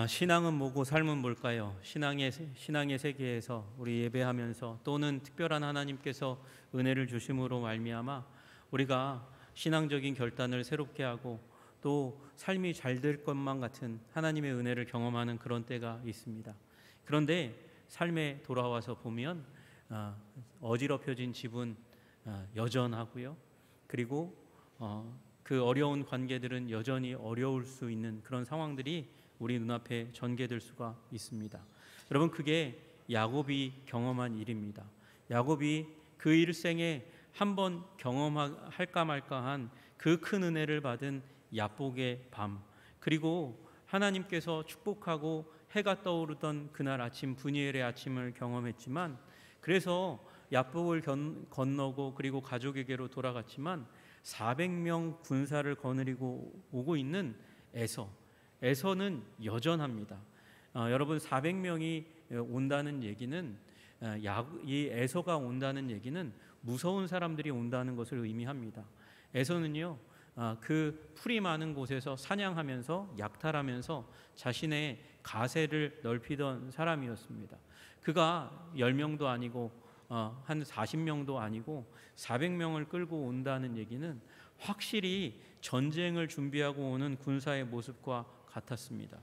신앙은 뭐고 삶은 뭘까요? 신앙의 세계에서 우리 예배하면서 또는 특별한 하나님께서 은혜를 주심으로 말미암아 우리가 신앙적인 결단을 새롭게 하고 또 삶이 잘 될 것만 같은 하나님의 은혜를 경험하는 그런 때가 있습니다. 그런데 삶에 돌아와서 보면 어지럽혀진 집은 여전하고요. 그리고 그 어려운 관계들은 여전히 어려울 수 있는 그런 상황들이 우리 눈앞에 전개될 수가 있습니다. 여러분, 그게 야곱이 경험한 일입니다. 야곱이 그 일생에 한번 경험할까 말까한 그 큰 은혜를 받은 야복의 밤, 그리고 하나님께서 축복하고 해가 떠오르던 그날 아침, 브니엘의 아침을 경험했지만, 그래서 야복을 건너고 그리고 가족에게로 돌아갔지만 400명 군사를 거느리고 오고 있는 에서는 여전합니다. 여러분, 400명이 온다는 얘기는 이 에서가 온다는 얘기는 무서운 사람들이 온다는 것을 의미합니다. 에서는요, 그 풀이 많은 곳에서 사냥하면서 약탈하면서 자신의 가세를 넓히던 사람이었습니다. 그가 10명도 아니고 한 40명도 아니고 400명을 끌고 온다는 얘기는 확실히 전쟁을 준비하고 오는 군사의 모습과 같았습니다.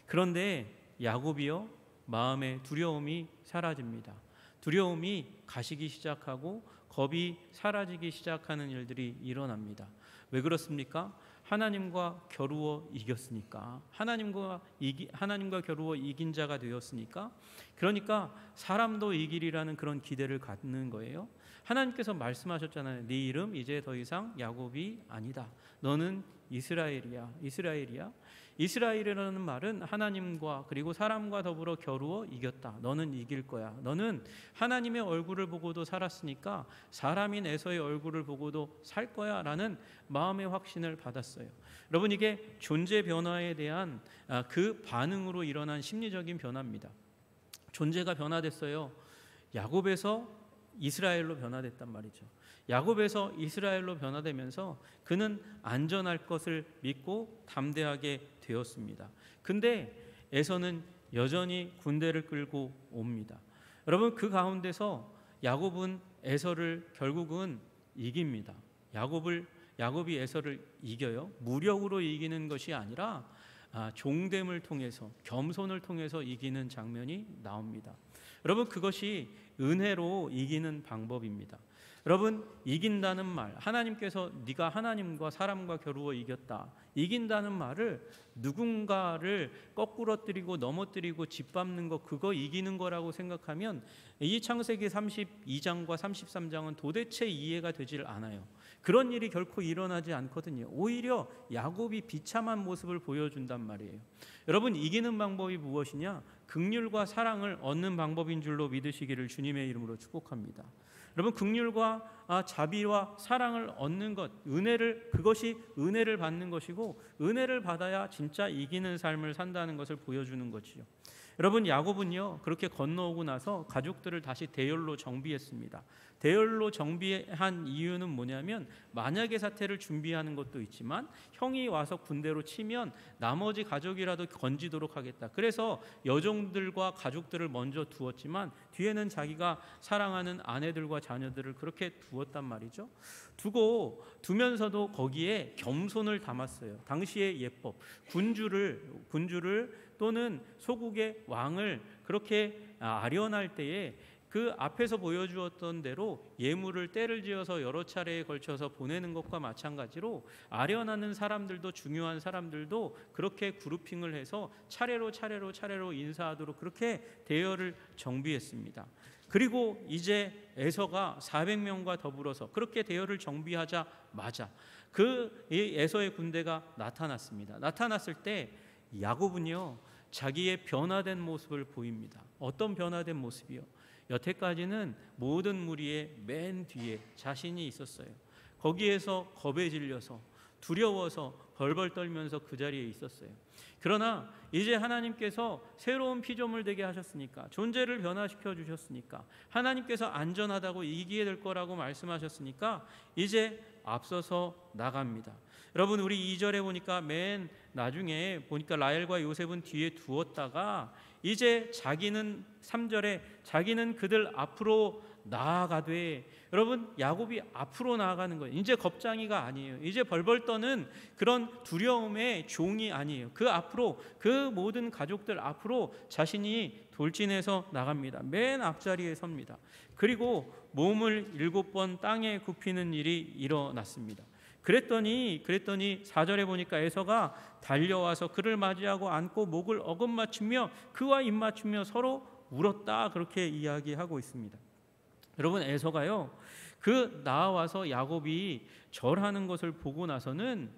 그런데 야곱이요, 마음의 두려움이 사라집니다. 두려움이 가시기 시작하고 겁이 사라지기 시작하는 일들이 일어납니다. 왜 그렇습니까? 하나님과 겨루어 이겼으니까. 하나님과 겨루어 이긴 자가 되었으니까. 그러니까 사람도 이기리라는 그런 기대를 갖는 거예요. 하나님께서 말씀하셨잖아요. 네 이름 이제 더 이상 야곱이 아니다. 너는 이스라엘이야. 이스라엘이라는 말은 하나님과 그리고 사람과 더불어 겨루어 이겼다. 너는 이길 거야. 너는 하나님의 얼굴을 보고도 살았으니까 사람인 에서의 얼굴을 보고도 살 거야 라는 마음의 확신을 받았어요. 여러분, 이게 존재 변화에 대한 그 반응으로 일어난 심리적인 변화입니다. 존재가 변화됐어요. 야곱에서 이스라엘로 변화됐단 말이죠. 야곱에서 이스라엘로 변화되면서 그는 안전할 것을 믿고 담대하게 되었습니다. 근데 에서는 여전히 군대를 끌고 옵니다. 여러분, 그 가운데서 야곱은 에서를 결국은 이깁니다. 야곱이 에서를 이겨요. 무력으로 이기는 것이 아니라 종됨을 통해서, 겸손을 통해서 이기는 장면이 나옵니다. 여러분, 그것이 은혜로 이기는 방법입니다. 여러분, 이긴다는 말, 하나님께서 네가 하나님과 사람과 겨루어 이겼다, 이긴다는 말을 누군가를 거꾸러뜨리고 넘어뜨리고 짓밟는 것, 그거 이기는 거라고 생각하면 이 창세기 32장과 33장은 도대체 이해가 되질 않아요. 그런 일이 결코 일어나지 않거든요. 오히려 야곱이 비참한 모습을 보여준단 말이에요. 여러분, 이기는 방법이 무엇이냐? 긍휼과 사랑을 얻는 방법인 줄로 믿으시기를 주님의 이름으로 축복합니다. 여러분, 긍휼과 자비와 사랑을 얻는 것, 그것이 은혜를 받는 것이고, 은혜를 받아야 진짜 이기는 삶을 산다는 것을 보여주는 것이죠. 여러분, 야곱은요, 그렇게 건너오고 나서 가족들을 다시 대열로 정비했습니다. 대열로 정비한 이유는 뭐냐면, 만약의 사태를 준비하는 것도 있지만 형이 와서 군대로 치면 나머지 가족이라도 건지도록 하겠다. 그래서 여종들과 가족들을 먼저 두었지만 뒤에는 자기가 사랑하는 아내들과 자녀들을 그렇게 두었단 말이죠. 두면서도 거기에 겸손을 담았어요. 당시의 예법, 군주를 또는 소국의 왕을 그렇게 아련할 때에 그 앞에서 보여주었던 대로 예물을 때를 지어서 여러 차례에 걸쳐서 보내는 것과 마찬가지로 아련하는 사람들도, 중요한 사람들도 그렇게 그룹핑을 해서 차례로 인사하도록 그렇게 대열을 정비했습니다. 그리고 이제 에서가 400명과 더불어서 그렇게 대열을 정비하자마자 그 에서의 군대가 나타났습니다. 나타났을 때 야곱은요, 자기의 변화된 모습을 보입니다. 어떤 변화된 모습이요? 여태까지는 모든 무리의 맨 뒤에 자신이 있었어요. 거기에서 겁에 질려서 두려워서 벌벌 떨면서 그 자리에 있었어요. 그러나 이제 하나님께서 새로운 피조물 되게 하셨으니까, 존재를 변화시켜 주셨으니까, 하나님께서 안전하다고 이기게 될 거라고 말씀하셨으니까 이제 앞서서 나갑니다. 여러분 우리 2절에 보니까 맨 나중에 보니까 라헬과 요셉은 뒤에 두었다가 이제 자기는 3절에 자기는 그들 앞으로 나아가되, 여러분 야곱이 앞으로 나아가는 거예요. 이제 겁쟁이가 아니에요. 이제 벌벌 떠는 그런 두려움의 종이 아니에요. 그 앞으로, 그 모든 가족들 앞으로 자신이 돌진해서 나갑니다. 맨 앞자리에 섭니다. 그리고 몸을 7번 땅에 굽히는 일이 일어났습니다. 그랬더니 4절에 보니까 에서가 달려와서 그를 맞이하고 안고 목을 어금맞추며 그와 입맞추며 서로 울었다, 그렇게 이야기하고 있습니다. 여러분 에서가요, 그 나와서 야곱이 절하는 것을 보고 나서는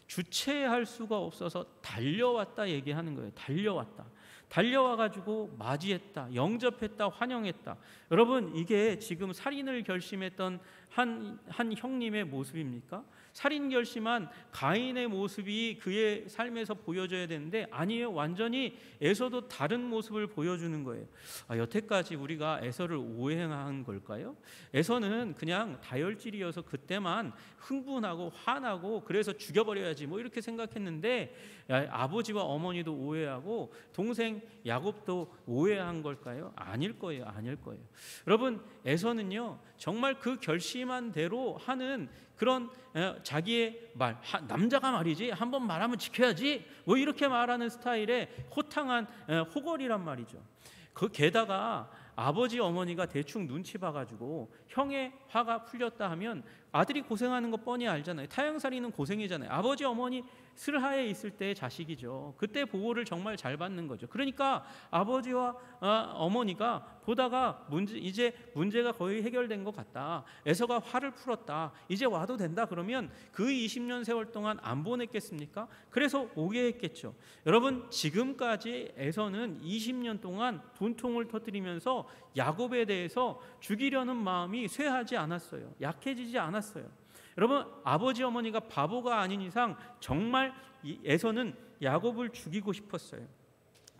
주체할 수가 없어서 달려왔다 얘기하는 거예요. 달려와가지고 맞이했다, 영접했다, 환영했다. 여러분 이게 지금 살인을 결심했던 한 형님의 모습입니까? 살인 결심한 가인의 모습이 그의 삶에서 보여져야 되는데 아니에요. 완전히 에서도 다른 모습을 보여주는 거예요. 여태까지 우리가 에서를 오해한 걸까요? 에서는 그냥 다혈질이어서 그때만 흥분하고 화나고 그래서 죽여버려야지 뭐 이렇게 생각했는데, 아버지와 어머니도 오해하고 동생 야곱도 오해한 걸까요? 아닐 거예요. 여러분 에서는요 정말 그 결심한 대로 하는 그런 자기의 말, 남자가 말이지 한번 말하면 지켜야지 뭐 이렇게 말하는 스타일의 호탕한 호걸이란 말이죠. 그 게다가 아버지 어머니가 대충 눈치 봐가지고 형의 화가 풀렸다 하면 아들이 고생하는 거 뻔히 알잖아요. 타향살이는 고생이잖아요. 아버지 어머니 슬하에 있을 때의 자식이죠. 그때 보호를 정말 잘 받는 거죠. 그러니까 아버지와 어머니가 보다가 이제 문제가 거의 해결된 것 같다, 에서가 화를 풀었다, 이제 와도 된다 그러면 그 20년 세월 동안 안 보냈겠습니까? 그래서 오게 했겠죠. 여러분 지금까지 에서는 20년 동안 분통을 터뜨리면서 야곱에 대해서 죽이려는 마음이 쇠하지 않았어요. 약해지지 않았어요. 여러분 아버지 어머니가 바보가 아닌 이상 정말 에서는 야곱을 죽이고 싶었어요.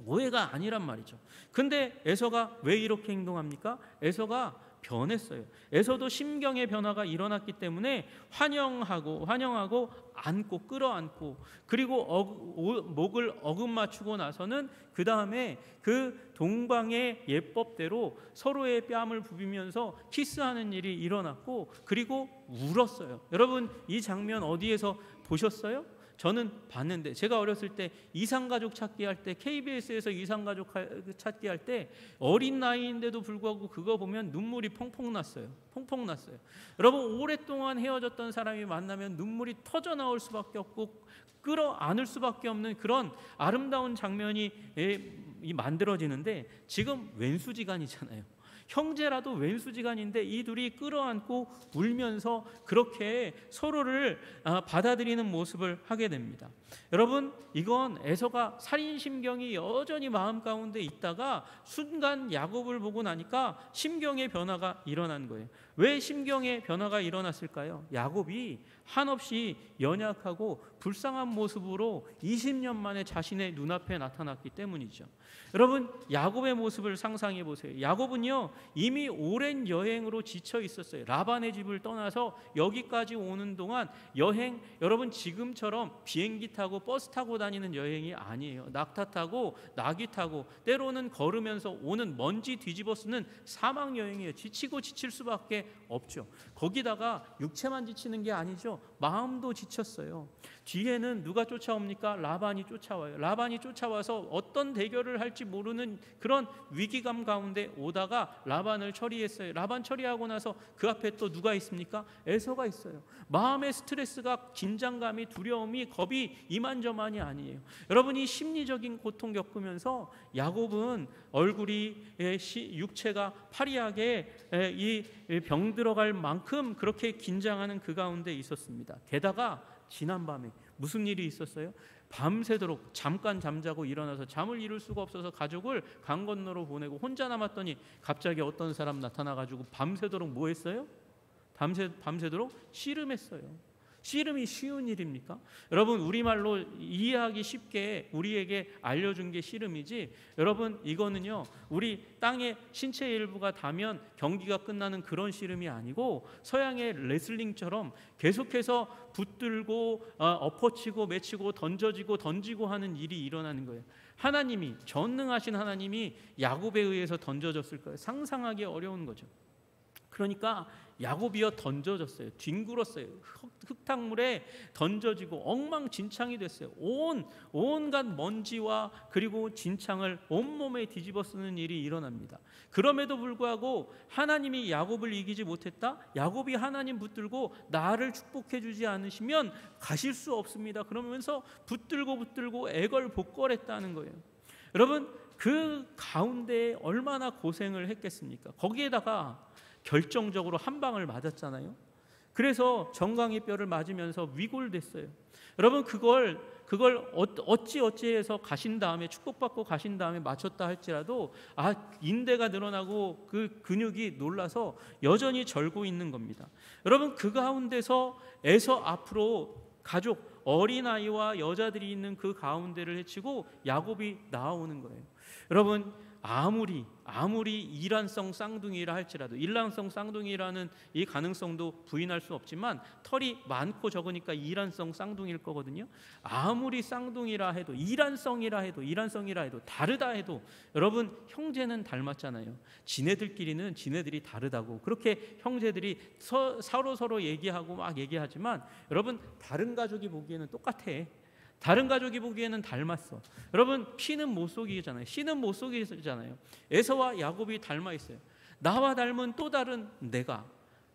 오해가 아니란 말이죠. 근데 에서가 왜 이렇게 행동합니까? 에서가 변했어요. 에서도 심경의 변화가 일어났기 때문에 환영하고 안고 끌어안고 그리고 목을 어금맞추고 나서는 그 다음에 그 동방의 예법대로 서로의 뺨을 부비면서 키스하는 일이 일어났고 그리고 울었어요. 여러분 이 장면 어디에서 보셨어요? 저는 봤는데, 제가 어렸을 때 이상가족 찾기 할 때, KBS에서 이상가족 찾기 할 때 어린 나이인데도 불구하고 그거 보면 눈물이 펑펑 났어요. 여러분 오랫동안 헤어졌던 사람이 만나면 눈물이 터져 나올 수밖에 없고 끌어안을 수밖에 없는 그런 아름다운 장면이 만들어지는데, 지금 왼수지간이잖아요. 형제라도 왼수지간인데 이 둘이 끌어안고 울면서 그렇게 서로를 받아들이는 모습을 하게 됩니다. 여러분 이건 에서가 살인심경이 여전히 마음 가운데 있다가 순간 야곱을 보고 나니까 심경의 변화가 일어난 거예요. 왜 심경의 변화가 일어났을까요? 야곱이 한없이 연약하고 불쌍한 모습으로 20년 만에 자신의 눈앞에 나타났기 때문이죠. 여러분 야곱의 모습을 상상해 보세요. 야곱은요 이미 오랜 여행으로 지쳐 있었어요. 라반의 집을 떠나서 여기까지 오는 동안 여행, 여러분 지금처럼 비행기 타고 버스 타고 다니는 여행이 아니에요. 낙타 타고 나귀 타고 때로는 걸으면서 오는 먼지 뒤집어 쓰는 사막 여행이에요. 지치고 지칠 수밖에 없죠. 거기다가 육체만 지치는 게 아니죠. 마음도 지쳤어요. 뒤에는 누가 쫓아옵니까? 라반이 쫓아와요. 라반이 쫓아와서 어떤 대결을 할지 모르는 그런 위기감 가운데 오다가 라반을 처리했어요. 라반 처리하고 나서 그 앞에 또 누가 있습니까? 에서가 있어요. 마음의 스트레스가, 긴장감이, 두려움이, 겁이 이만저만이 아니에요. 여러분이 심리적인 고통 겪으면서 야곱은 얼굴이 육체가 파리하게 이 병 들어갈 만큼 그렇게 긴장하는 그 가운데 있었습니다. 게다가 지난밤에 무슨 일이 있었어요? 밤새도록 잠깐 잠자고 일어나서 잠을 이룰 수가 없어서 가족을 강 건너로 보내고 혼자 남았더니 갑자기 어떤 사람 나타나가지고 밤새도록 뭐 했어요? 밤새도록 씨름했어요. 씨름이 쉬운 일입니까? 여러분, 우리말로 이해하기 쉽게 우리에게 알려준 게 씨름이지, 여러분 이거는요 우리 땅의 신체 일부가 닿으면 경기가 끝나는 그런 씨름이 아니고 서양의 레슬링처럼 계속해서 붙들고 엎어치고 맺히고 던져지고 던지고 하는 일이 일어나는 거예요. 하나님이, 전능하신 하나님이 야곱에 의해서 던져졌을 거예요. 상상하기 어려운 거죠. 그러니까 야곱이여 던져졌어요. 뒹굴었어요. 흙탕물에 던져지고 엉망진창이 됐어요. 온갖 먼지와 그리고 진창을 온몸에 뒤집어 쓰는 일이 일어납니다. 그럼에도 불구하고 하나님이 야곱을 이기지 못했다? 야곱이 하나님 붙들고 나를 축복해 주지 않으시면 가실 수 없습니다. 그러면서 붙들고 애걸복걸했다는 거예요. 여러분, 그 가운데 얼마나 고생을 했겠습니까? 거기에다가 결정적으로 한 방을 맞았잖아요. 그래서 정강이 뼈를 맞으면서 위골됐어요. 여러분, 그걸 어찌해서 가신 다음에, 축복받고 가신 다음에 맞췄다 할지라도 인대가 늘어나고 그 근육이 놀라서 여전히 절고 있는 겁니다. 여러분, 그 가운데서 에서 앞으로 가족, 어린아이와 여자들이 있는 그 가운데를 헤치고 야곱이 나오는 거예요. 여러분, 아무리 이란성 쌍둥이라 할지라도, 일란성 쌍둥이라는 이 가능성도 부인할 수 없지만 털이 많고 적으니까 이란성 쌍둥이일 거거든요. 아무리 쌍둥이라 해도, 이란성이라 해도 다르다 해도 여러분, 형제는 닮았잖아요. 지네들끼리는 지네들이 다르다고 그렇게 형제들이 서로 얘기하고 막 얘기하지만 여러분, 다른 가족이 보기에는 똑같아. 다른 가족이 보기에는 닮았어. 여러분, 피는 못 속이잖아요. 씨는 못 속이잖아요. 에서와 야곱이 닮아 있어요. 나와 닮은 또 다른 내가,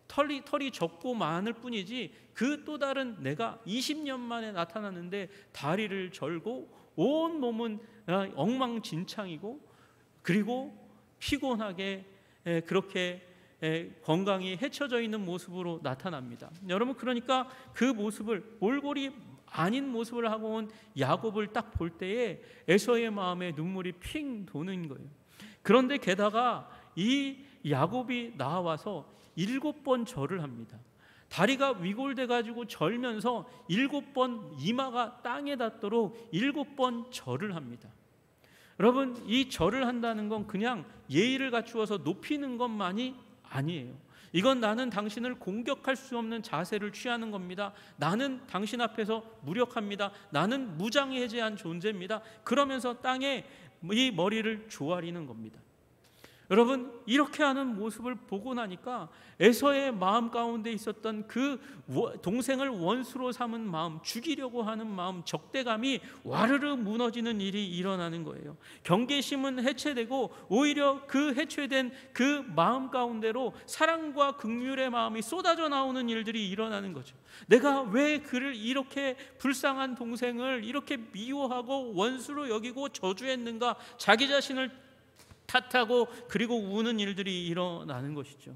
털이 적고 많을 뿐이지 그 또 다른 내가 20년 만에 나타났는데 다리를 절고 온 몸은 엉망진창이고 그리고 피곤하게 그렇게 건강이 해쳐져 있는 모습으로 나타납니다. 여러분, 그러니까 그 모습을, 몰골이 아닌 모습을 하고 온 야곱을 딱 볼 때에 에서의 마음에 눈물이 핑 도는 거예요. 그런데 게다가 이 야곱이 나와서 7번 절을 합니다. 다리가 위골돼 가지고 절면서 7번 이마가 땅에 닿도록 7번 절을 합니다. 여러분, 이 절을 한다는 건 그냥 예의를 갖추어서 높이는 것만이 아니에요. 이건 나는 당신을 공격할 수 없는 자세를 취하는 겁니다. 나는 당신 앞에서 무력합니다. 나는 무장해제한 존재입니다. 그러면서 땅에 이 머리를 조아리는 겁니다. 여러분, 이렇게 하는 모습을 보고 나니까 에서의 마음 가운데 있었던 그 동생을 원수로 삼은 마음, 죽이려고 하는 마음, 적대감이 와르르 무너지는 일이 일어나는 거예요. 경계심은 해체되고 오히려 그 해체된 그 마음 가운데로 사랑과 긍휼의 마음이 쏟아져 나오는 일들이 일어나는 거죠. 내가 왜 그를, 이렇게 불쌍한 동생을 이렇게 미워하고 원수로 여기고 저주했는가, 자기 자신을 탓하고 그리고 우는 일들이 일어나는 것이죠.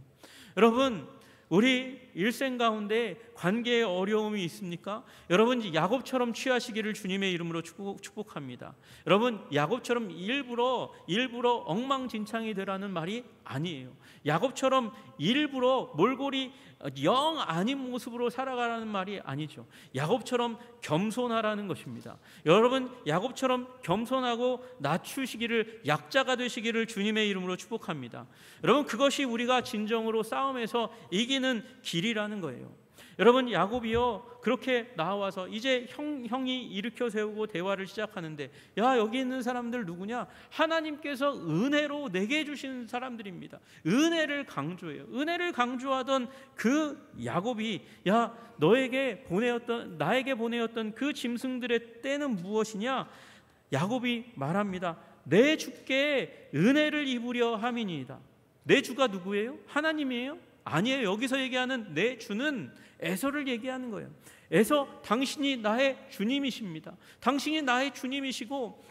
여러분, 우리 일생 가운데 관계에 어려움이 있습니까? 여러분, 야곱처럼 취하시기를 주님의 이름으로 축복합니다. 여러분, 야곱처럼 일부러 엉망진창이 되라는 말이 아니에요. 야곱처럼 일부러 몰골이 영 아닌 모습으로 살아가라는 말이 아니죠. 야곱처럼 겸손하라는 것입니다. 여러분, 야곱처럼 겸손하고 낮추시기를, 약자가 되시기를 주님의 이름으로 축복합니다. 여러분, 그것이 우리가 진정으로 싸움에서 이기는 길이라는 거예요. 여러분, 야곱이요 그렇게 나와서 이제 형이 일으켜 세우고 대화를 시작하는데, 야, 여기 있는 사람들 누구냐? 하나님께서 은혜로 내게 주신 사람들입니다. 은혜를 강조해요. 은혜를 강조하던 그 야곱이, 야, 나에게 보내었던 그 짐승들의 때는 무엇이냐? 야곱이 말합니다. 내 주께 은혜를 입으려 함이니이다. 내 주가 누구예요? 하나님이에요? 아니에요. 여기서 얘기하는 내 주는 에서를 얘기하는 거예요. 에서, 당신이 나의 주님이십니다. 당신이 나의 주님이시고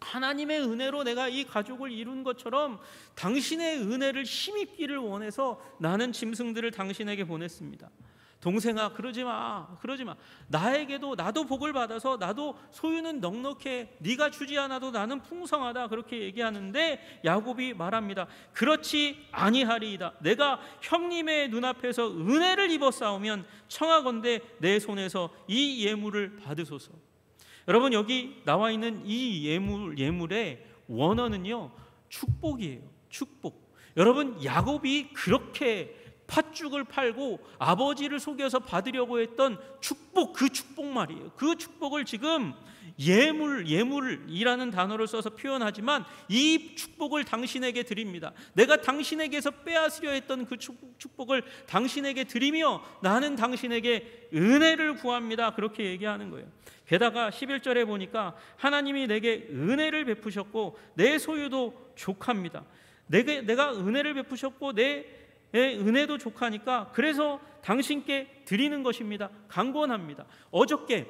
하나님의 은혜로 내가 이 가족을 이룬 것처럼 당신의 은혜를 힘입기를 원해서 나는 짐승들을 당신에게 보냈습니다. 동생아 그러지 마, 그러지 마. 나에게도 나도 복을 받아서 나도 소유는 넉넉해. 네가 주지 않아도 나는 풍성하다. 그렇게 얘기하는데 야곱이 말합니다. 그렇지 아니하리이다. 내가 형님의 눈앞에서 은혜를 입어 싸우면 청하건대 내 손에서 이 예물을 받으소서. 여러분, 여기 나와 있는 이 예물의 원어는요, 축복이에요. 축복. 여러분, 야곱이 그렇게 팥죽을 팔고 아버지를 속여서 받으려고 했던 축복, 그 축복 말이에요. 그 축복을 지금 예물이라는 단어를 써서 표현하지만 이 축복을 당신에게 드립니다. 내가 당신에게서 빼앗으려 했던 그 축복을 당신에게 드리며 나는 당신에게 은혜를 구합니다. 그렇게 얘기하는 거예요. 게다가 11절에 보니까 하나님이 내게 은혜를 베푸셨고 내 소유도 족합니다. 내가 은혜를 베푸셨고 내 은혜도 족하니까 그래서 당신께 드리는 것입니다. 강권합니다. 어저께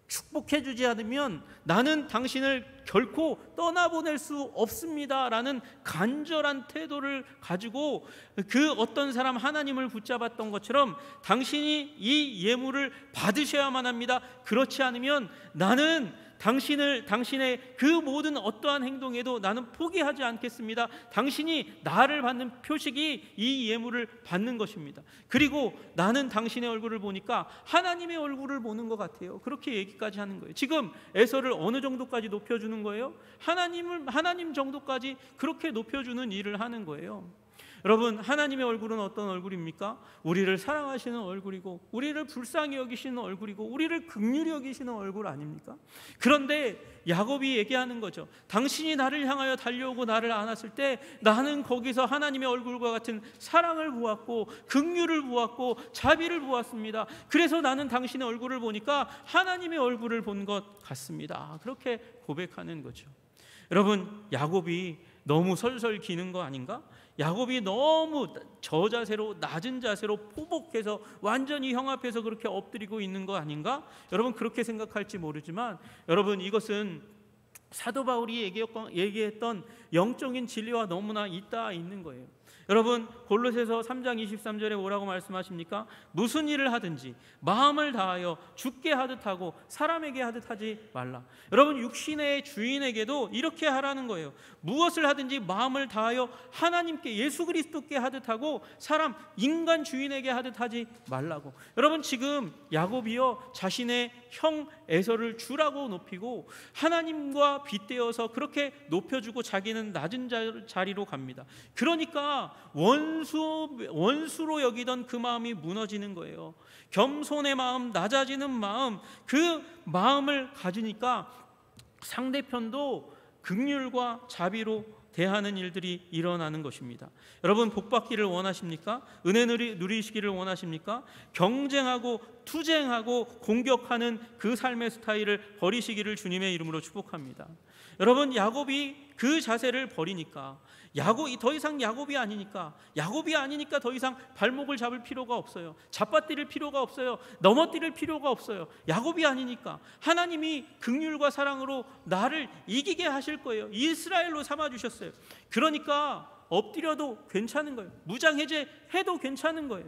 축복해 주지 않으면 나는 당신을 결코 떠나보낼 수 없습니다 라는 간절한 태도를 가지고 그 어떤 사람 하나님을 붙잡았던 것처럼 당신이 이 예물을 받으셔야만 합니다. 그렇지 않으면 나는 당신의 그 모든 어떠한 행동에도 나는 포기하지 않겠습니다. 당신이 나를 받는 표식이 이 예물을 받는 것입니다. 그리고 나는 당신의 얼굴을 보니까 하나님의 얼굴을 보는 것 같아요. 그렇게 얘기까지 하는 거예요. 지금 에서를 어느 정도까지 높여주는 거예요? 하나님 정도까지 그렇게 높여주는 일을 하는 거예요. 여러분, 하나님의 얼굴은 어떤 얼굴입니까? 우리를 사랑하시는 얼굴이고 우리를 불쌍히 여기시는 얼굴이고 우리를 긍휼히 여기시는 얼굴 아닙니까? 그런데 야곱이 얘기하는 거죠. 당신이 나를 향하여 달려오고 나를 안았을 때 나는 거기서 하나님의 얼굴과 같은 사랑을 보았고 긍휼을 보았고 자비를 보았습니다. 그래서 나는 당신의 얼굴을 보니까 하나님의 얼굴을 본 것 같습니다. 그렇게 고백하는 거죠. 여러분, 야곱이 너무 설설 기는 거 아닌가? 야곱이 너무 저자세로 낮은 자세로 포복해서 완전히 형 앞에서 그렇게 엎드리고 있는 거 아닌가? 여러분, 그렇게 생각할지 모르지만 여러분, 이것은 사도 바울이 얘기했던 영적인 진리와 너무나 있는 거예요. 여러분, 골로새서 3장 23절에 뭐라고 말씀하십니까? 무슨 일을 하든지 마음을 다하여 주께 하듯 하고 사람에게 하듯 하지 말라. 여러분, 육신의 주인에게도 이렇게 하라는 거예요. 무엇을 하든지 마음을 다하여 하나님께, 예수 그리스도께 하듯 하고 인간 주인에게 하듯 하지 말라고. 여러분, 지금 야곱이요, 자신의 형 에서를 주라고 높이고 하나님과 빗대어서 그렇게 높여주고 자기는 낮은 자리로 갑니다. 그러니까 원수로 여기던 그 마음이 무너지는 거예요. 겸손의 마음, 낮아지는 마음, 그 마음을 가지니까 상대편도 긍휼과 자비로 대하는 일들이 일어나는 것입니다. 여러분, 복받기를 원하십니까? 은혜 누리시기를 원하십니까? 경쟁하고 투쟁하고 공격하는 그 삶의 스타일을 버리시기를 주님의 이름으로 축복합니다. 여러분, 야곱이 그 자세를 버리니까 더 이상 야곱이 아니니까 더 이상 발목을 잡을 필요가 없어요. 잡아뜨릴 필요가 없어요. 넘어뜨릴 필요가 없어요. 야곱이 아니니까 하나님이 긍휼과 사랑으로 나를 이기게 하실 거예요. 이스라엘로 삼아주셨어요. 그러니까 엎드려도 괜찮은 거예요. 무장해제해도 괜찮은 거예요.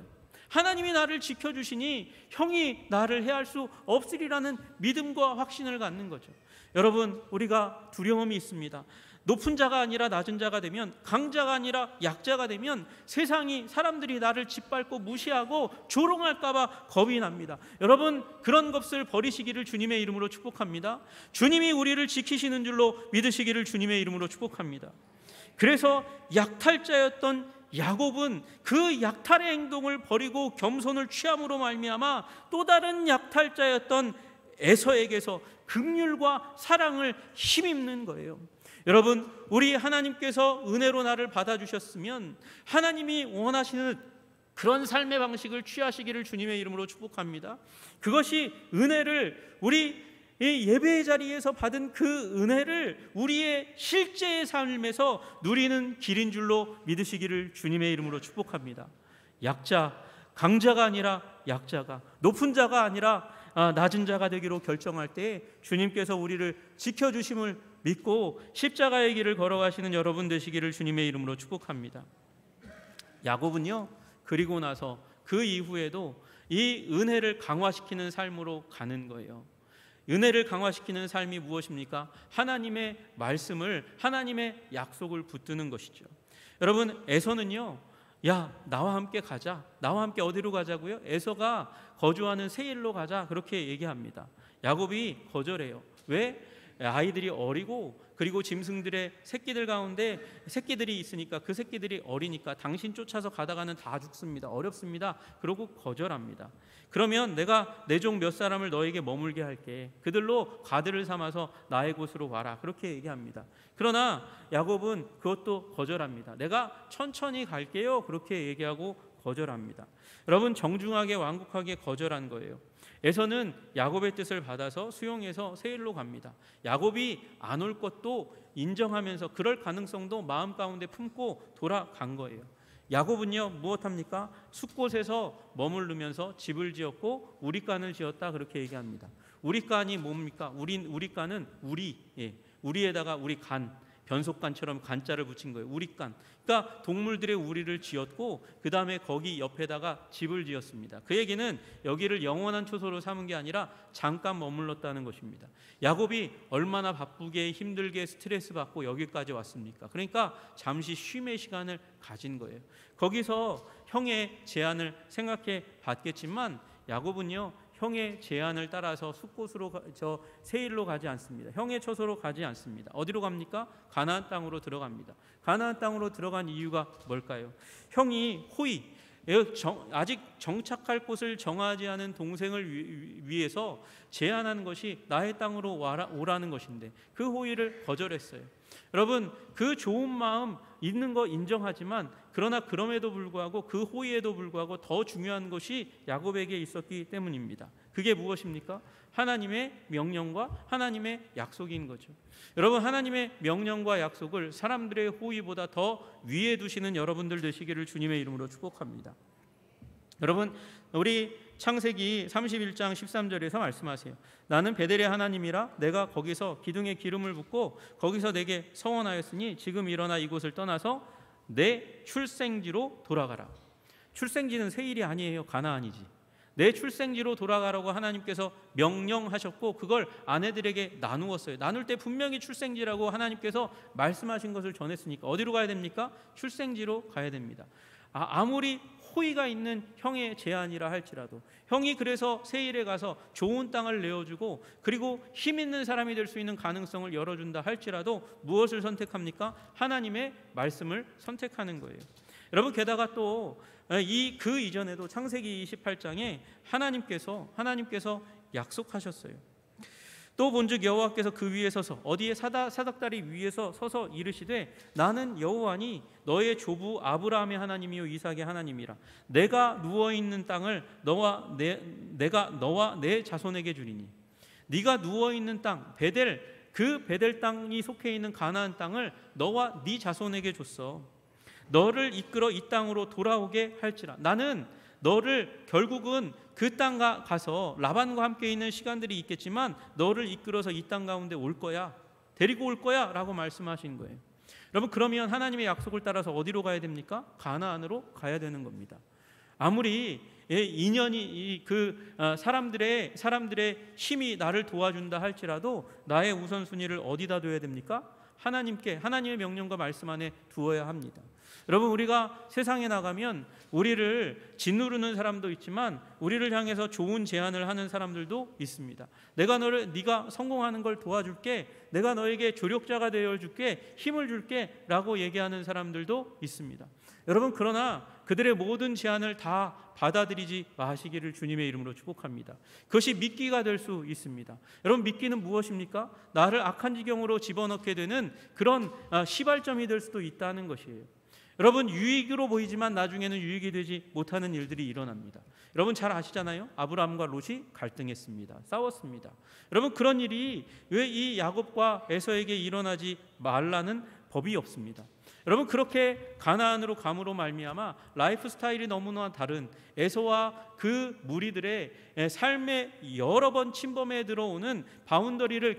하나님이 나를 지켜주시니 형이 나를 해할 수 없으리라는 믿음과 확신을 갖는 거죠. 여러분, 우리가 두려움이 있습니다. 높은 자가 아니라 낮은 자가 되면, 강자가 아니라 약자가 되면 사람들이 나를 짓밟고 무시하고 조롱할까 봐 겁이 납니다. 여러분, 그런 것을 버리시기를 주님의 이름으로 축복합니다. 주님이 우리를 지키시는 줄로 믿으시기를 주님의 이름으로 축복합니다. 그래서 약탈자였던 야곱은 그 약탈의 행동을 버리고 겸손을 취함으로 말미암아 또 다른 약탈자였던 에서에게서 긍휼과 사랑을 힘입는 거예요. 여러분, 우리 하나님께서 은혜로 나를 받아주셨으면 하나님이 원하시는 그런 삶의 방식을 취하시기를 주님의 이름으로 축복합니다. 그것이 은혜를, 우리 예배의 자리에서 받은 그 은혜를 우리의 실제의 삶에서 누리는 길인 줄로 믿으시기를 주님의 이름으로 축복합니다. 강자가 아니라 약자가, 높은 자가 아니라 낮은 자가 되기로 결정할 때 주님께서 우리를 지켜주심을 믿고 십자가의 길을 걸어가시는 여러분 되시기를 주님의 이름으로 축복합니다. 야곱은요, 그리고 나서 그 이후에도 이 은혜를 강화시키는 삶으로 가는 거예요. 은혜를 강화시키는 삶이 무엇입니까? 하나님의 말씀을, 하나님의 약속을 붙드는 것이죠. 여러분, 에서는요, 야, 나와 함께 가자. 나와 함께 어디로 가자고요? 에서가 거주하는 세일로 가자. 그렇게 얘기합니다. 야곱이 거절해요. 왜? 아이들이 어리고 그리고 짐승들의 새끼들 가운데 새끼들이 있으니까 그 새끼들이 어리니까 당신 쫓아서 가다가는 다 죽습니다. 어렵습니다. 그러고 거절합니다. 그러면 내가 내 종 몇 사람을 너에게 머물게 할게. 그들로 가드를 삼아서 나의 곳으로 와라. 그렇게 얘기합니다. 그러나 야곱은 그것도 거절합니다. 내가 천천히 갈게요. 그렇게 얘기하고 거절합니다. 여러분, 정중하게 완곡하게 거절한 거예요. 에서는 야곱의 뜻을 받아서 수용해서 세일로 갑니다. 야곱이 안 올 것도 인정하면서 그럴 가능성도 마음 가운데 품고 돌아간 거예요. 야곱은요, 무엇합니까? 숫곳에서 머무르면서 집을 지었고 우리간을 지었다. 그렇게 얘기합니다. 우리간이 뭡니까? 우리간은 우리에다가 우리 간, 변속간처럼 간자를 붙인 거예요. 우리간. 그러니까 동물들의 우리를 지었고 그 다음에 거기 옆에다가 집을 지었습니다. 그 얘기는 여기를 영원한 초소로 삼은 게 아니라 잠깐 머물렀다는 것입니다. 야곱이 얼마나 바쁘게 힘들게 스트레스 받고 여기까지 왔습니까? 그러니까 잠시 쉼의 시간을 가진 거예요. 거기서 형의 제안을 생각해 봤겠지만 야곱은요, 형의 제안을 따라서 숫곳으로 세일로 가지 않습니다. 형의 처소로 가지 않습니다. 어디로 갑니까? 가나안 땅으로 들어갑니다. 가나안 땅으로 들어간 이유가 뭘까요? 형이 호의, 아직 정착할 곳을 정하지 않은 동생을 위해서 제안하는 것이 나의 땅으로 오라는 것인데 그 호의를 거절했어요. 여러분, 그 좋은 마음 있는 거 인정하지만 그러나 그럼에도 불구하고 그 호의에도 불구하고 더 중요한 것이 야곱에게 있었기 때문입니다. 그게 무엇입니까? 하나님의 명령과 하나님의 약속인 거죠. 여러분, 하나님의 명령과 약속을 사람들의 호의보다 더 위에 두시는 여러분들 되시기를 주님의 이름으로 축복합니다. 여러분, 우리 창세기 31장 13절에서 말씀하세요. 나는 베델의 하나님이라 내가 거기서 기둥에 기름을 붓고 거기서 내게 서원하였으니 지금 일어나 이곳을 떠나서 내 출생지로 돌아가라. 출생지는 세일이 아니에요. 가나안이지. 내 출생지로 돌아가라고 하나님께서 명령하셨고 그걸 아내들에게 나누었어요. 나눌 때 분명히 출생지라고 하나님께서 말씀하신 것을 전했으니까 어디로 가야 됩니까? 출생지로 가야 됩니다. 아무리 호의가 있는 형의 제안이라 할지라도 형이 그래서 세일에 가서 좋은 땅을 내어주고 그리고 힘 있는 사람이 될 수 있는 가능성을 열어준다 할지라도 무엇을 선택합니까? 하나님의 말씀을 선택하는 거예요. 여러분, 게다가 또 그 이전에도 창세기 28장에 하나님께서 약속하셨어요. 또 본즉 여호와께서 그 위에 서서 어디에 사닥다리 위에서 서서 이르시되 나는 여호와니 너의 조부 아브라함의 하나님이요 이삭의 하나님이라. 내가 누워 있는 땅을 내가 너와 내 자손에게 주리니. 네가 누워 있는 땅 그 베델 땅이 속해 있는 가나안 땅을 너와 네 자손에게 줬어. 너를 이끌어 이 땅으로 돌아오게 할지라. 나는 너를 결국은 그 땅 가서 라반과 함께 있는 시간들이 있겠지만 너를 이끌어서 이 땅 가운데 올 거야. 데리고 올 거야 라고 말씀하신 거예요. 여러분, 그러면 하나님의 약속을 따라서 어디로 가야 됩니까? 가나안으로 가야 되는 겁니다. 아무리 인연이 사람들의 힘이 나를 도와준다 할지라도 나의 우선순위를 어디다 둬야 됩니까? 하나님의 명령과 말씀 안에 두어야 합니다. 여러분, 우리가 세상에 나가면 우리를 짓누르는 사람도 있지만 우리를 향해서 좋은 제안을 하는 사람들도 있습니다. 네가 성공하는 걸 도와줄게, 내가 너에게 조력자가 되어줄게, 힘을 줄게 라고 얘기하는 사람들도 있습니다. 여러분, 그러나 그들의 모든 제안을 다 받아들이지 마시기를 주님의 이름으로 축복합니다. 그것이 미끼가 될 수 있습니다. 여러분, 미끼는 무엇입니까? 나를 악한 지경으로 집어넣게 되는 그런 시발점이 될 수도 있다는 것이에요. 여러분, 유익으로 보이지만 나중에는 유익이 되지 못하는 일들이 일어납니다. 여러분 잘 아시잖아요. 아브라함과 롯이 갈등했습니다. 싸웠습니다. 여러분, 그런 일이 왜 이 야곱과 에서에게 일어나지 말라는 법이 없습니다. 여러분, 그렇게 가나안으로 감으로 말미암아 라이프 스타일이 너무나 다른 에서와 그 무리들의 삶에 여러 번 침범해 들어오는 바운더리를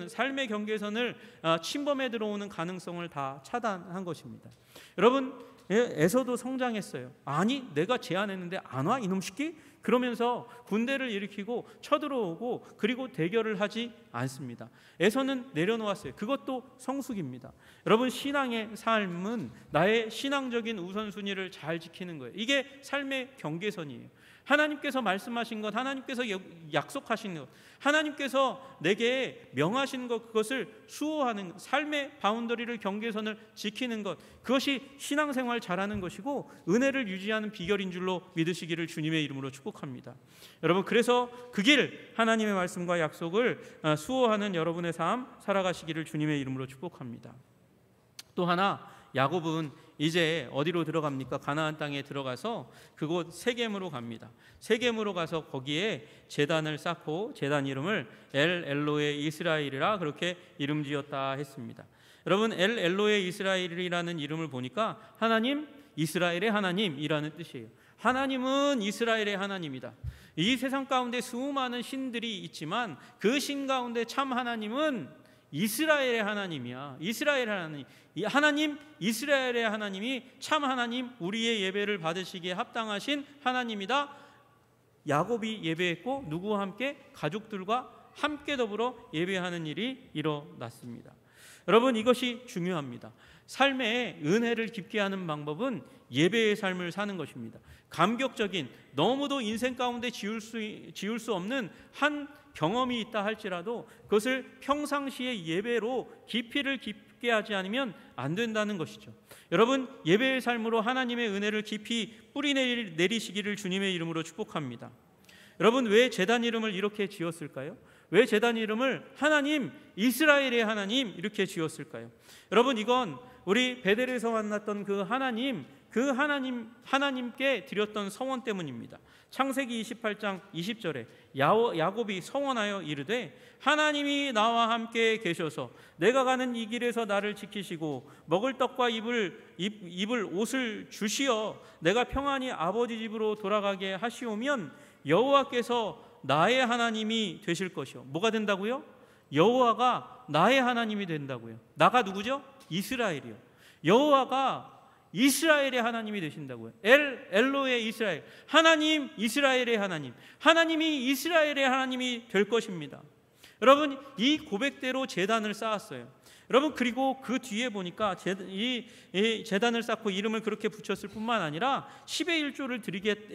삶의 경계선을 침범해 들어오는 가능성을 다 차단한 것입니다. 여러분, 에서도 성장했어요. 아니, 내가 제안했는데 안 와 이놈 새끼? 그러면서 군대를 일으키고 쳐들어오고 그리고 대결을 하지 않습니다. 에서는 내려놓았어요. 그것도 성숙입니다. 여러분, 신앙의 삶은 나의 신앙적인 우선순위를 잘 지키는 거예요. 이게 삶의 경계선이에요. 하나님께서 말씀하신 것, 하나님께서 약속하신 것, 하나님께서 내게 명하신 것, 그것을 수호하는 삶의 바운더리를, 경계선을 지키는 것, 그것이 신앙생활 잘하는 것이고 은혜를 유지하는 비결인 줄로 믿으시기를 주님의 이름으로 축복합니다. 여러분, 그래서 그 길, 하나님의 말씀과 약속을 수호하는 여러분의 삶 살아가시기를 주님의 이름으로 축복합니다. 또 하나, 야곱은 이제 어디로 들어갑니까? 가나안 땅에 들어가서 그곳 세겜으로 갑니다. 세겜으로 가서 거기에 제단을 쌓고 제단 이름을 엘 엘로의 이스라엘이라 그렇게 이름 지었다 했습니다. 여러분, 엘 엘로의 이스라엘이라는 이름을 보니까 하나님, 이스라엘의 하나님이라는 뜻이에요. 하나님은 이스라엘의 하나님이다. 이 세상 가운데 수많은 신들이 있지만 그 신 가운데 참 하나님은 이스라엘의 하나님이야. 이스라엘의 하나님, 하나님, 이스라엘의 하나님이 참 하나님, 우리의 예배를 받으시기에 합당하신 하나님이다. 야곱이 예배했고 누구와 함께? 가족들과 함께 더불어 예배하는 일이 일어났습니다. 여러분, 이것이 중요합니다. 삶의 은혜를 깊게 하는 방법은 예배의 삶을 사는 것입니다. 감격적인, 너무도 인생 가운데 지울 수 없는 한 경험이 있다 할지라도 그것을 평상시의 예배로 깊이를 깊게 하지 않으면 안 된다는 것이죠. 여러분, 예배의 삶으로 하나님의 은혜를 깊이 뿌리 내리시기를 주님의 이름으로 축복합니다. 여러분, 왜 제단 이름을 이렇게 지었을까요? 왜 제단 이름을 하나님, 이스라엘의 하나님 이렇게 지었을까요? 여러분, 이건 우리 베델에서 만났던 그 하나님께 드렸던 성원 때문입니다. 창세기 28장 20절에 야곱이 성원하여 이르되 하나님이 나와 함께 계셔서 내가 가는 이 길에서 나를 지키시고 먹을 떡과 입을 옷을 주시어 내가 평안히 아버지 집으로 돌아가게 하시오면 여호와께서 나의 하나님이 되실 것이요. 뭐가 된다고요? 여호와가 나의 하나님이 된다고요. 나가 누구죠? 이스라엘이요. 여호와가 이스라엘의 하나님이 되신다고요. 엘로의 이스라엘, 하나님, 이스라엘의 하나님, 하나님이 이스라엘의 하나님이 될 것입니다. 여러분, 이 고백대로 제단을 쌓았어요. 여러분, 그리고 그 뒤에 보니까 이 제단을 쌓고 이름을 그렇게 붙였을 뿐만 아니라 10의 1조를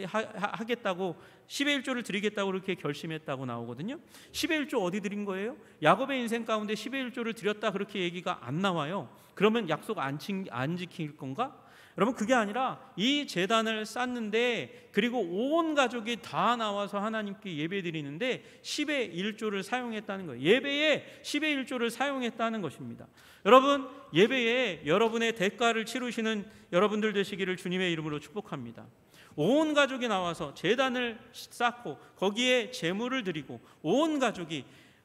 하겠다고 10의 1조를 드리겠다고 그렇게 결심했다고 나오거든요. 10의 1조 어디 드린 거예요? 야곱의 인생 가운데 10의 1조를 드렸다 그렇게 얘기가 안 나와요. 그러면 약속 안 지킬 건가? 여러분, 그게 아니라 이 제단을 쌓는데, 그리고 온 가족이 다 나와서 하나님께 예배 드리는데 10의 1조를 사용했다는 거예요. 예배에 10의 1조를 사용했다는 것입니다. 여러분, 예배에 여러분의 대가를 치르시는 여러분들 되시기를 주님의 이름으로 축복합니다. 온 가족이 나와서 제단을 쌓고 거기에 제물을 드리고 온 가족이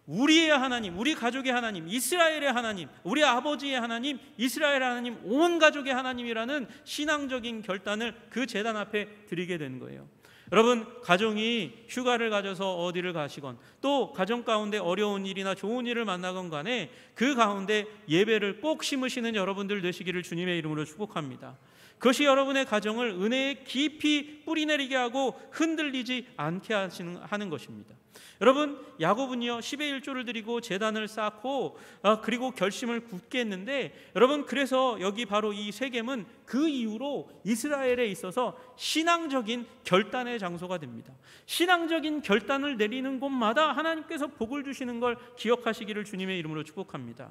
우리의 하나님, 우리 가족의 하나님, 이스라엘의 하나님, 우리 아버지의 하나님, 이스라엘의 하나님, 온 가족의 하나님이라는 신앙적인 결단을 그 제단 앞에 드리게 된 거예요. 여러분, 가정이 휴가를 가져서 어디를 가시건 또 가정 가운데 어려운 일이나 좋은 일을 만나건 간에 그 가운데 예배를 꼭 심으시는 여러분들 되시기를 주님의 이름으로 축복합니다. 그것이 여러분의 가정을 은혜에 깊이 뿌리내리게 하고 흔들리지 않게 하는 것입니다. 여러분, 야곱은요 10의 1조를 드리고 제단을 쌓고 그리고 결심을 굳게 했는데, 여러분, 그래서 여기 바로 이 세겜은 그 이후로 이스라엘에 있어서 신앙적인 결단의 장소가 됩니다. 신앙적인 결단을 내리는 곳마다 하나님께서 복을 주시는 걸 기억하시기를 주님의 이름으로 축복합니다.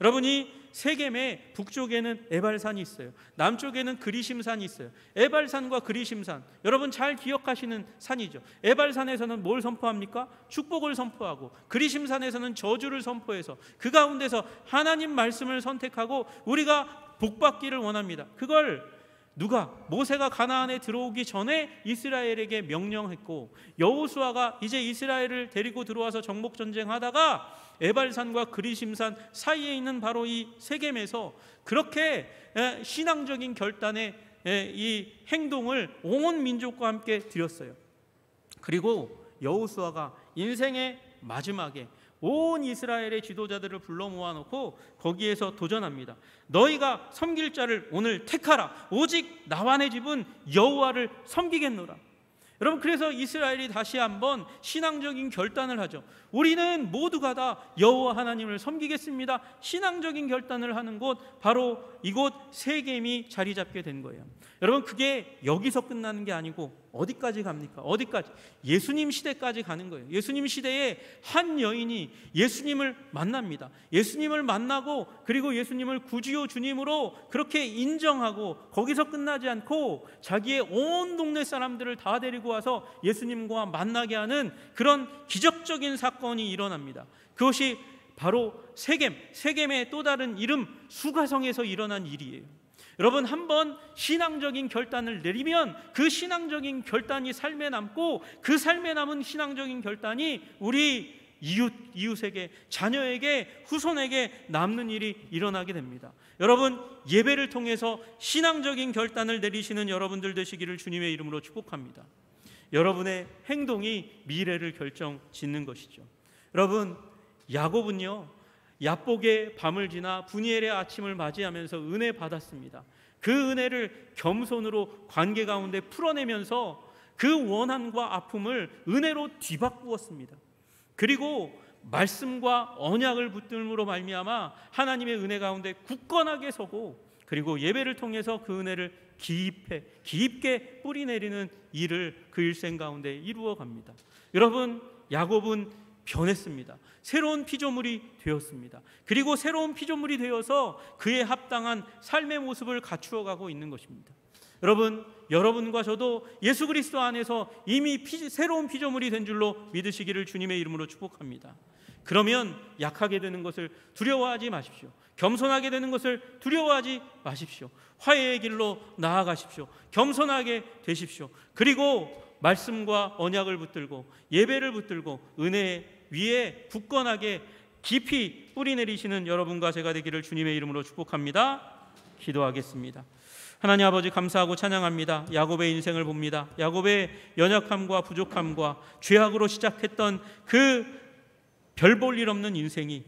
여러분이 세겜의 북쪽에는 에발산이 있어요. 남쪽에는 그리심산이 있어요. 에발산과 그리심산, 여러분 잘 기억하시는 산이죠. 에발산에서는 뭘 선포합니까? 축복을 선포하고, 그리심산에서는 저주를 선포해서 그 가운데서 하나님 말씀을 선택하고 우리가 복받기를 원합니다. 그걸 누가? 모세가 가나안에 들어오기 전에 이스라엘에게 명령했고, 여호수아가 이제 이스라엘을 데리고 들어와서 정복전쟁하다가 에발산과 그리심산 사이에 있는 바로 이 세겜에서 그렇게 신앙적인 결단의 이 행동을 온 민족과 함께 드렸어요. 그리고 여호수아가 인생의 마지막에 온 이스라엘의 지도자들을 불러 모아놓고 거기에서 도전합니다. 너희가 섬길 자를 오늘 택하라. 오직 나와 내 집은 여호와를 섬기겠노라. 여러분, 그래서 이스라엘이 다시 한번 신앙적인 결단을 하죠. 우리는 모두가 다 여호와 하나님을 섬기겠습니다. 신앙적인 결단을 하는 곳, 바로 이곳 세겜이 자리 잡게 된 거예요. 여러분, 그게 여기서 끝나는 게 아니고 어디까지 갑니까? 어디까지? 예수님 시대까지 가는 거예요. 예수님 시대에 한 여인이 예수님을 만납니다. 예수님을 만나고, 그리고 예수님을 구주요 주님으로 그렇게 인정하고, 거기서 끝나지 않고 자기의 온 동네 사람들을 다 데리고 와서 예수님과 만나게 하는 그런 기적적인 사건이 일어납니다. 그것이 바로 세겜의 또 다른 이름 수가성에서 일어난 일이에요. 여러분, 한번 신앙적인 결단을 내리면 그 신앙적인 결단이 삶에 남고, 그 삶에 남은 신앙적인 결단이 우리 이웃에게, 자녀에게, 후손에게 남는 일이 일어나게 됩니다. 여러분, 예배를 통해서 신앙적인 결단을 내리시는 여러분들 되시기를 주님의 이름으로 축복합니다. 여러분의 행동이 미래를 결정짓는 것이죠. 여러분, 야곱은요, 야복의 밤을 지나 분이엘의 아침을 맞이하면서 은혜 받았습니다. 그 은혜를 겸손으로 관계 가운데 풀어내면서 그 원한과 아픔을 은혜로 뒤바꾸었습니다. 그리고 말씀과 언약을 붙들므로 말미암아 하나님의 은혜 가운데 굳건하게 서고, 그리고 예배를 통해서 그 은혜를 깊게 뿌리내리는 일을 그 일생 가운데 이루어 갑니다. 여러분, 야곱은 변했습니다. 새로운 피조물이 되었습니다. 그리고 새로운 피조물이 되어서 그에 합당한 삶의 모습을 갖추어 가고 있는 것입니다. 여러분, 여러분과 저도 예수 그리스도 안에서 이미 새로운 피조물이 된 줄로 믿으시기를 주님의 이름으로 축복합니다. 그러면 약하게 되는 것을 두려워하지 마십시오. 겸손하게 되는 것을 두려워하지 마십시오. 화해의 길로 나아가십시오. 겸손하게 되십시오. 그리고 말씀과 언약을 붙들고, 예배를 붙들고, 은혜 위에 굳건하게 깊이 뿌리내리시는 여러분과 제가 되기를 주님의 이름으로 축복합니다. 기도하겠습니다. 하나님 아버지, 감사하고 찬양합니다. 야곱의 인생을 봅니다. 야곱의 연약함과 부족함과 죄악으로 시작했던 그 별 볼 일 없는 인생이